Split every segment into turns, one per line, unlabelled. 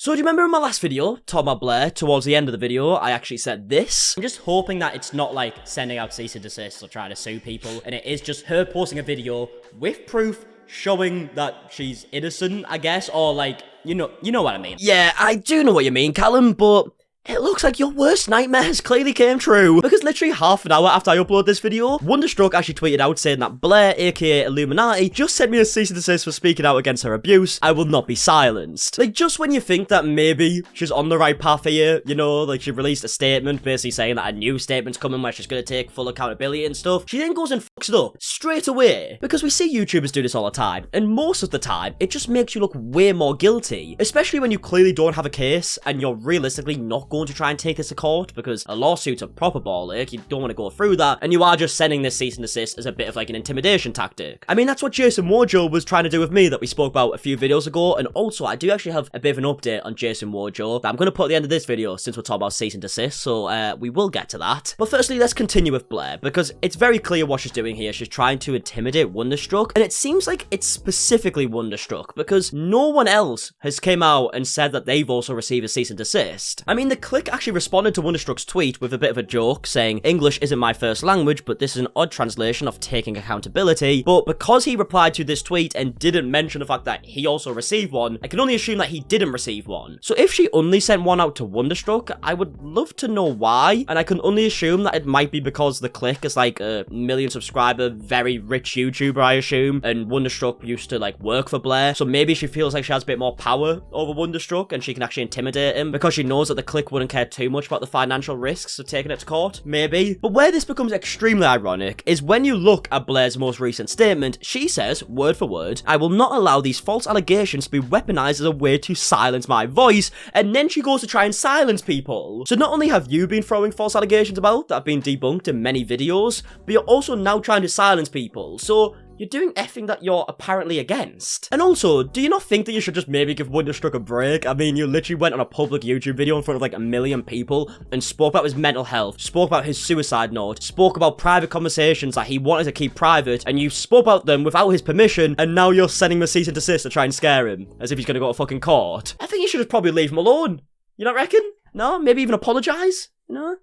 So do you remember in my last video, talking about Blair, towards the end of the video, I actually said this? I'm just hoping that it's not like sending out cease and desist or trying to sue people, and it is just her posting a video with proof showing that she's innocent, I guess, or like, you know what I mean. Yeah, I do know what you mean, Callum, but it looks like your worst nightmares clearly came true. Because literally half an hour after I uploaded this video, Wonderstruck actually tweeted out saying that Blair, aka Illuminati, just sent me a cease and desist for speaking out against her abuse. I will not be silenced. Like, just when you think that maybe she's on the right path here, you know, like she released a statement basically saying that a new statement's coming where she's gonna take full accountability and stuff, she then goes and fucks it up straight away. Because we see YouTubers do this all the time, and most of the time, it just makes you look way more guilty. Especially when you clearly don't have a case, and you're realistically not going to try and take this to court, because a lawsuit's a proper ball ache, you don't want to go through that, and you are just sending this cease and desist as a bit of like an intimidation tactic. I mean, that's what Jason Wojo was trying to do with me that we spoke about a few videos ago, and also I do actually have a bit of an update on Jason Wojo that I'm going to put at the end of this video since we're talking about cease and desist, so we will get to that. But firstly, let's continue with Blair, because it's very clear what she's doing here. She's trying to intimidate Wonderstruck, and it seems like it's specifically Wonderstruck, because no one else has came out and said that they've also received a cease and desist. I mean, the click actually responded to Wonderstruck's tweet with a bit of a joke, saying, "English isn't my first language, but this is an odd translation of taking accountability." But because he replied to this tweet and didn't mention the fact that he also received one, I can only assume that he didn't receive one. So if she only sent one out to Wonderstruck, I would love to know why, and I can only assume that it might be because the click is like a million subscriber, very rich YouTuber, I assume, and Wonderstruck used to like work for Blair, so maybe she feels like she has a bit more power over Wonderstruck and she can actually intimidate him because she knows that the click wouldn't care too much about the financial risks of taking it to court, maybe. But where this becomes extremely ironic is when you look at Blair's most recent statement. She says, word for word, "I will not allow these false allegations to be weaponized as a way to silence my voice," and then she goes to try and silence people. So not only have you been throwing false allegations about that have been debunked in many videos, but you're also now trying to silence people. So you're doing effing that you're apparently against. And also, do you not think that you should just maybe give Wonderstruck a break? I mean, you literally went on a public YouTube video in front of like 1 million people and spoke about his mental health, spoke about his suicide note, spoke about private conversations that he wanted to keep private, and you spoke about them without his permission, and now you're sending him a cease and desist to try and scare him, as if he's gonna go to fucking court. I think you should just probably leave him alone. You not reckon? No? Maybe even apologise? No?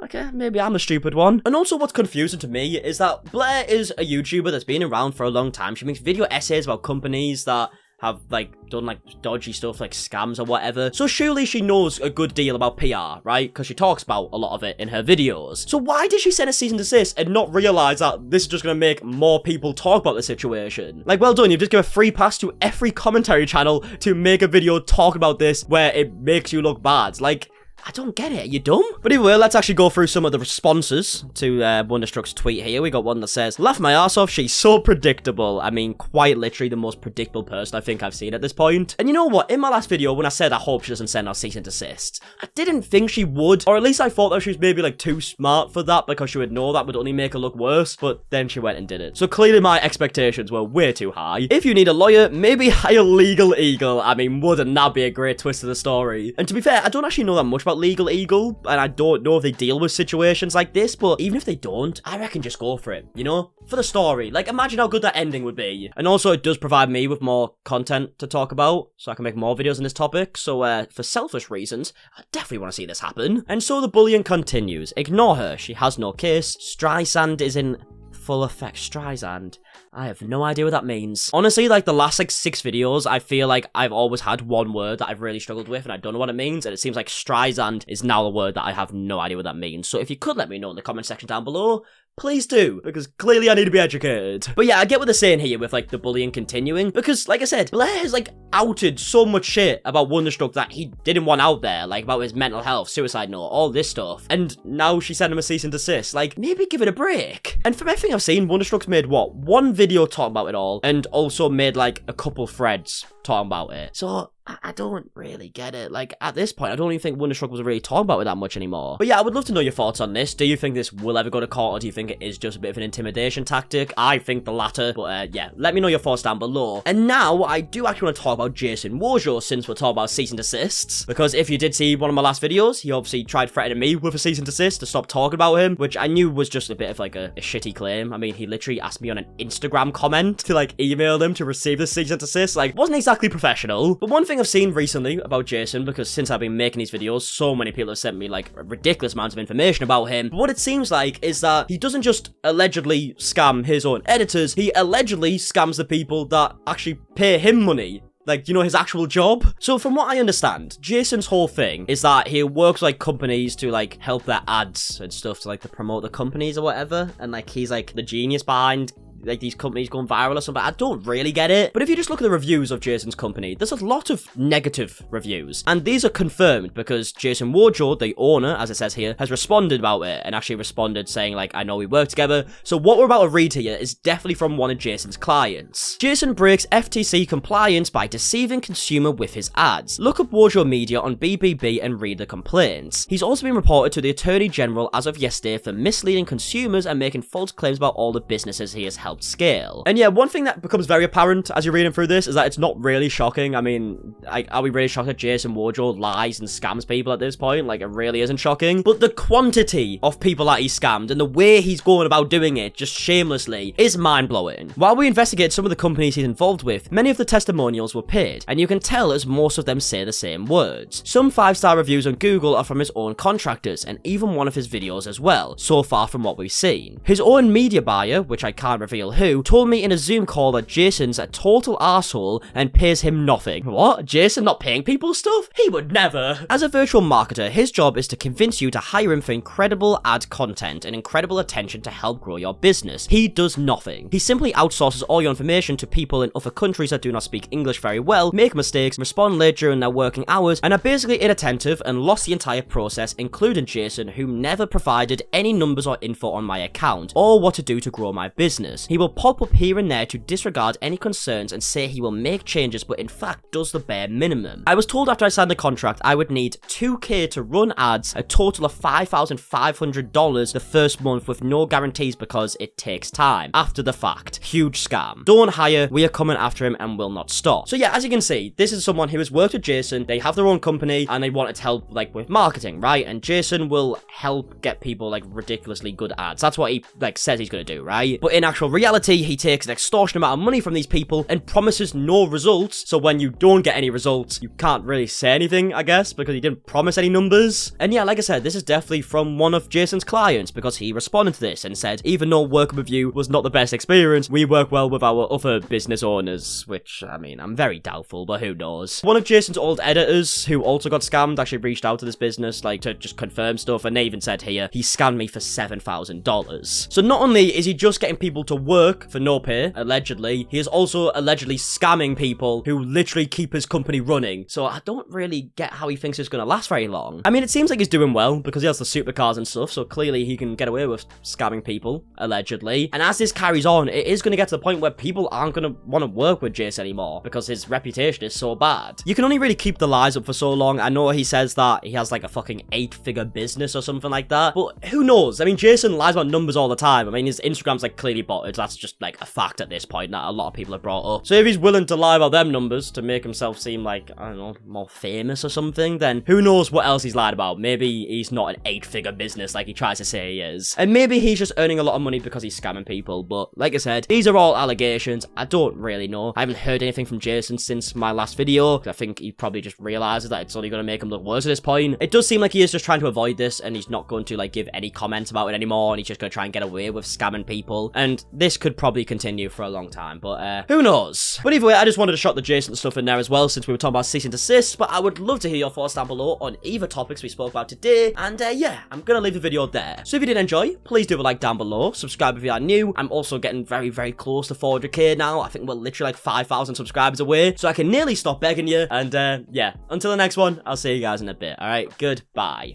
Okay, maybe I'm a stupid one. And also what's confusing to me is that Blair is a YouTuber that's been around for a long time. She makes video essays about companies that have like done like dodgy stuff like scams or whatever. So surely she knows a good deal about PR, right? Because she talks about a lot of it in her videos. So why did she send a cease and desist and not realize that this is just going to make more people talk about the situation? Like, well done, you've just given a free pass to every commentary channel to make a video talk about this where it makes you look bad. Like, I don't get it. Are you dumb? But anyway, let's actually go through some of the responses to Wonderstruck's tweet here. We got one that says, "Laugh my ass off, she's so predictable." I mean, quite literally the most predictable person I think I've seen at this point. And you know what? In my last video, when I said I hope she doesn't send out cease and desist, I didn't think she would. Or at least I thought that she was maybe like too smart for that because she would know that would only make her look worse. But then she went and did it. So clearly my expectations were way too high. If you need a lawyer, maybe hire Legal Eagle. I mean, wouldn't that be a great twist to the story? And to be fair, I don't actually know that much about Legal Eagle, and I don't know if they deal with situations like this, but even if they don't, I reckon just go for it, you know? For the story. Like, imagine how good that ending would be. And also, it does provide me with more content to talk about, so I can make more videos on this topic, so for selfish reasons, I definitely want to see this happen. And so the bullying continues. Ignore her, she has no case. Streisand is in full effect. Streisand. I have no idea what that means. Honestly, like the last like 6 videos, I feel like I've always had one word that I've really struggled with and I don't know what it means, and it seems like Streisand is now a word that I have no idea what that means. So if you could let me know in the comment section down below, please do, because clearly I need to be educated. But yeah, I get what they're saying here with like the bullying continuing, because like I said, Blair has like outed so much shit about Wonderstruck that he didn't want out there, like about his mental health, suicide note, all this stuff. And now she sent him a cease and desist. Like, maybe give it a break. And from everything I've seen, Wonderstruck's made what? One video talking about it all, and also made like a couple threads talking about it. So I don't really get it. Like, at this point, I don't even think Wonderstruck was really talking about it that much anymore. But yeah, I would love to know your thoughts on this. Do you think this will ever go to court, or do you think it is just a bit of an intimidation tactic? I think the latter, but yeah, let me know your thoughts down below. And now, I do actually want to talk about Jason Wojo, since we're talking about cease and desists. Because if you did see one of my last videos, he obviously tried threatening me with a cease and desist to stop talking about him, which I knew was just a bit of like a shitty claim. I mean, he literally asked me on an Instagram comment to like email them to receive the cease and desist. Like, wasn't exactly professional. But one thing thing I've seen recently about Jason, because since I've been making these videos, so many people have sent me like ridiculous amounts of information about him. But what it seems like is that he doesn't just allegedly scam his own editors, he allegedly scams the people that actually pay him money. Like, you know, his actual job. So from what I understand, Jason's whole thing is that he works like companies to like help their ads and stuff to like to promote the companies or whatever. And like he's like the genius behind like these companies going viral or something. I don't really get it. But if you just look at the reviews of Jason's company, there's a lot of negative reviews. And these are confirmed because Jason Wardrobe, the owner, as it says here, has responded about it and actually responded saying like, I know we work together. So what we're about to read here is definitely from one of Jason's clients. Jason breaks FTC compliance by deceiving consumer with his ads. Look up Wardrobe Media on BBB and read the complaints. He's also been reported to the Attorney General as of yesterday for misleading consumers and making false claims about all the businesses he has helped scale. And yeah, one thing that becomes very apparent as you're reading through this is that it's not really shocking. I mean, are we really shocked that Jason Wardrobe lies and scams people at this point? Like, it really isn't shocking. But the quantity of people that he scammed and the way he's going about doing it, just shamelessly, is mind-blowing. While we investigate some of the companies he's involved with, many of the testimonials were paid, and you can tell as most of them say the same words. Some 5-star reviews on Google are from his own contractors, and even one of his videos as well, so far from what we've seen. His own media buyer, which I can't reveal who, told me in a Zoom call that Jason's a total asshole and pays him nothing. What? Jason not paying people stuff? He would never. As a virtual marketer, his job is to convince you to hire him for incredible ad content and incredible attention to help grow your business. He does nothing. He simply outsources all your information to people in other countries that do not speak English very well, make mistakes, respond late during their working hours, and are basically inattentive and lost the entire process, including Jason, who never provided any numbers or info on my account, or what to do to grow my business. He will pop up here and there to disregard any concerns and say he will make changes, but in fact does the bare minimum. I was told after I signed the contract I would need $2,000 to run ads, a total of $5,500 the first month with no guarantees because it takes time. After the fact. Huge scam. Don't hire, we are coming after him and will not stop. So yeah, as you can see, this is someone who has worked with Jason, they have their own company, and they wanted to help like with marketing, right? And Jason will help get people like ridiculously good ads. That's what he like says he's gonna do, right? But in actual reality, he takes an extortionate amount of money from these people and promises no results. So when you don't get any results, you can't really say anything, I guess, because he didn't promise any numbers. And yeah, like I said, this is definitely from one of Jason's clients because he responded to this and said, even though working with you was not the best experience, we work well with our other business owners, which, I mean, I'm very doubtful, but who knows. One of Jason's old editors, who also got scammed, actually reached out to this business, like, to just confirm stuff, and they even said here, he scammed me for $7,000. So not only is he just getting people to work for no pay, allegedly, he is also allegedly scamming people who literally keep his company running. So I don't really get how he thinks it's gonna last very long. I mean, it seems like he's doing well because he has the supercars and stuff, so clearly he can get away with scamming people, allegedly. And as this carries on, it is gonna get to the point where people aren't gonna want to work with Jace anymore because his reputation is so bad. You can only really keep the lies up for so long. I know he says that he has like a fucking 8-figure business or something like that, but who knows? I mean, Jason lies about numbers all the time. I mean, his Instagram's like clearly botted. That's just like a fact at this point that a lot of people have brought up. So if he's willing to lie about them numbers to make himself seem like, I don't know, more famous or something, then who knows what else he's lied about. Maybe he's not an 8-figure business like he tries to say he is. And maybe he's just earning a lot of money because he's scamming people. But like I said, these are all allegations. I don't really know. I haven't heard anything from Jason since my last video. I think he probably just realizes that it's only going to make him look worse at this point. It does seem like he is just trying to avoid this and he's not going to like give any comments about it anymore, and he's just going to try and get away with scamming people. And this could probably continue for a long time, but who knows? But either way, I just wanted to shot the Jason stuff in there as well since we were talking about cease and desist, but I would love to hear your thoughts down below on either topics we spoke about today. And yeah, I'm gonna leave the video there. So if you did enjoy, please do a like down below, subscribe if you are new. I'm also getting very, very close to 400k now. I think we're literally like 5,000 subscribers away, so I can nearly stop begging you. And yeah, until the next one, I'll see you guys in a bit. All right, goodbye.